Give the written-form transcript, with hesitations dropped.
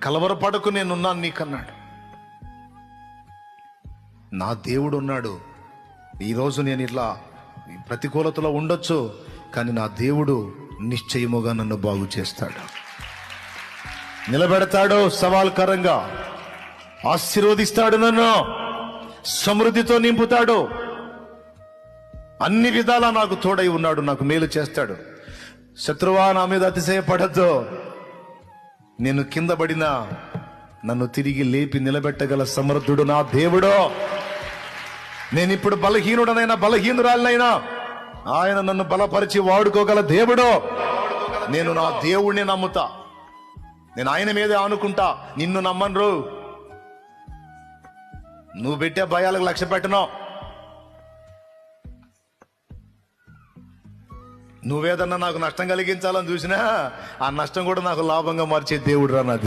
కలవరపడకు, నేనున్నాను నీకన్నాడు. నా దేవుడు ఉన్నాడు. ఈరోజు నేను ఇట్లా ప్రతికూలతలో ఉండొచ్చు, కానీ నా దేవుడు నిశ్చయముగా నన్ను బాగు చేస్తాడు, నిలబెడతాడు, సవాల్కరంగా ఆశీర్వదిస్తాడు, నన్ను సమృద్ధితో నింపుతాడు, అన్ని విధాలా నాకు తోడై ఉన్నాడు, నాకు మేలు చేస్తాడు. శత్రువా, నా మీద అతిశయపడద్దు. నేను కింద పడినా నన్ను తిరిగి లేపి నిలబెట్టగల సమర్థుడు నా దేవుడు. నేను ఇప్పుడు బలహీనుడనైనా బలహీనురాలనైనా ఆయన నన్ను బలపరిచి వాడుకోగల దేవుడు. నేను నా దేవుణ్ణి నమ్ముతా, నేను ఆయన మీదే ఆనుకుంటా, నిన్ను నమ్మను. నువ్వు పెట్టే భయాలకు లక్ష్య పెట్టను. నువ్వేదన్నా నాకు నష్టం కలిగించాలని చూసినా ఆ నష్టం కూడా నాకు లాభంగా మార్చే దేవుడు రా నాది.